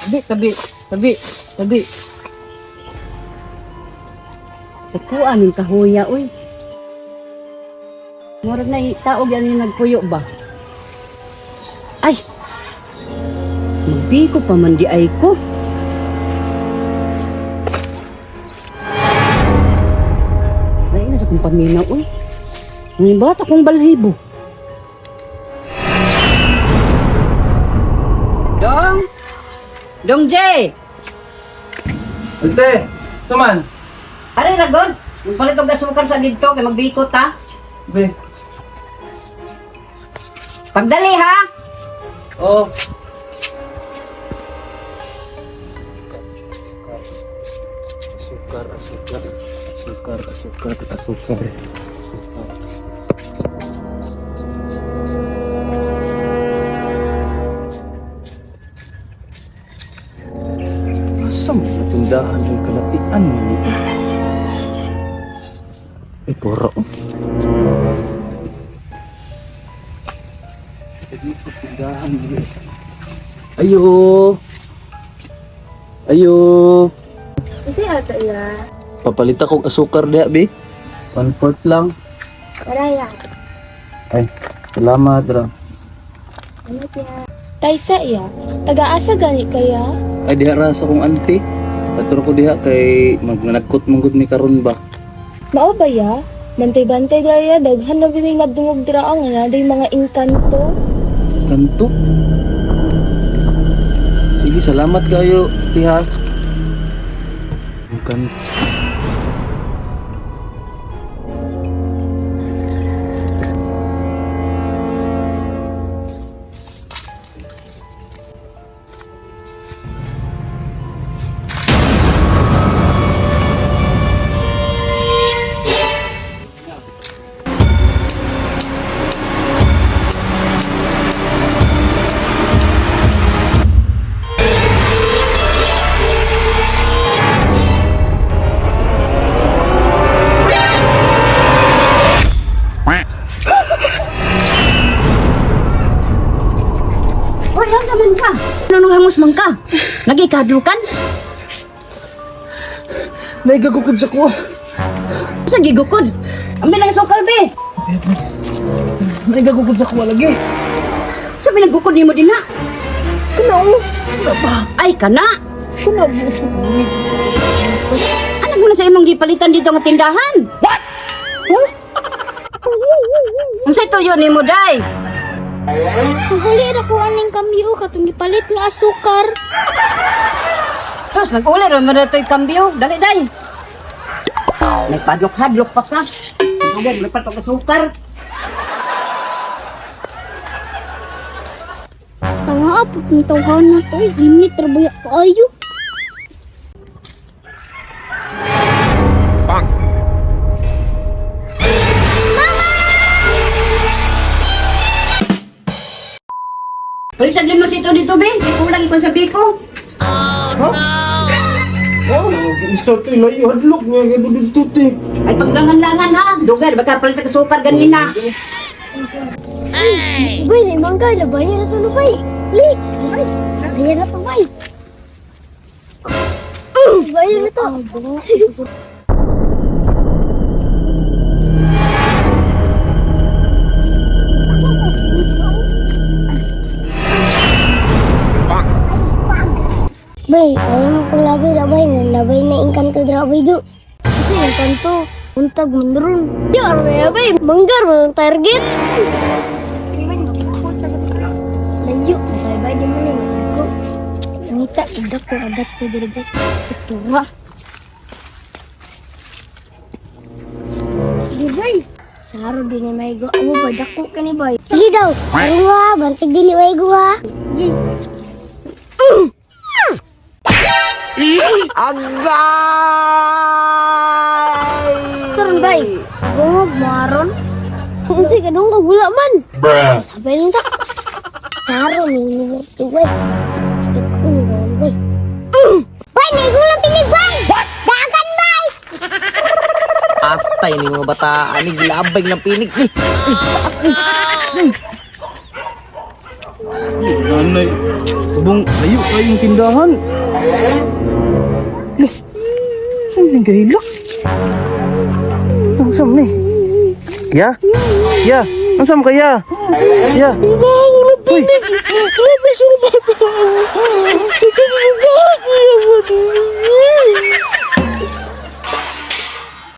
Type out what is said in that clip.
Tabi, tabi, tabi. Kuan yung kahuya, uy. Murag na taog yan yung nagpuyo ba? Ay! Magbiko pa man di ay ko. Ay, nasa kong paminaw, uy. May bata kong balhibo. Dong! Dong J! Ante, saman? Aray ragod, magpalit og asukar sa dito kay magbikot ha. Be. Pagdali ha. Oh. Asukar. Asam tindahan ng kalapian ni. Puro. Tindahan ni. Ayo. Kasi ata ya. Papalit akong asukar dia, be. 1/4 lang. Saraya. Ay, salamat ra. Ano kaya? Taysa ya. Taga-asa gani kaya? Ay diha ra sa kong auntie. Patro ko diha kay magnanagkot manggod ni karon ba. Mao ba ya? Bantay-bantay draya daghan na bimingad dungog dira ang day mga engkanto. Kanto. Sige, salamat kayo, tiha. Kanto. Hoy, ang naman ka. Anong hangos man ka? Nagikadlukan? Naigagukod sa kuha. Sa gigukod. Ambil lang sokal be. Naigagukod sa kuha lagi. Sabi naggukod nimo din ha. Kanao. Wala pa. Ay kana. Kanao. Anak mo na sa imong gipalitan dito nga tindahan. What? Huh? Unsay tuyo nimo day? Naguli ra ko aning kambyo katong gipalit nga asukar. Sus, nag-uli ron man ito'y kambyo. Dali day. Nagpadlok-hadlok pa ka. Nagugad, nagpatok na sukar. Tanga apot ni tawhan na to. Limit trabuya kaayo. Palitan din mo si ito dito be. Di kulang ikon sa biko. Oh, isa to layo hadlok nga gadud tuti. Ay paglangan-langan ha. Dugar, baka palitan ka sukar ganina. Bay, ni mangga labayan na to no bay. Li, bay. Labayan na to bay. Labayan na to. Bay, ayaw mo kong labay-labay na labay na engkanto dra bay do. Kasi engkanto, untag menurun. Di arwaya bay, manggar mo target. Layo, bay-bay di mo yung ko. Nita, idak ko adat ko dira bay. Ito ha. Sige bay. Saro din ni Maigo. Ano ba, dako ka ni bay? Sige daw. Arwa, bantig din ni Maigo ha. Sige. Agay! Turun bay. Bungog maron. Kung si kadong kagula man. Bruh. Abay nito. Saro ni ito bay. Ito ni bay. Bay, may gulang pinig bay. Dagan bay. Atay ni mga bata, ani gilabay ng pinig ni. Nanay. Bung, layo kayong tindahan. Loh, saan yung gahilak? Ang sam ni? Ya? Ya? Ang sam kaya? Ya? Iba ako na pinig. Grabe sa bata. Ikaw na ako yung bata.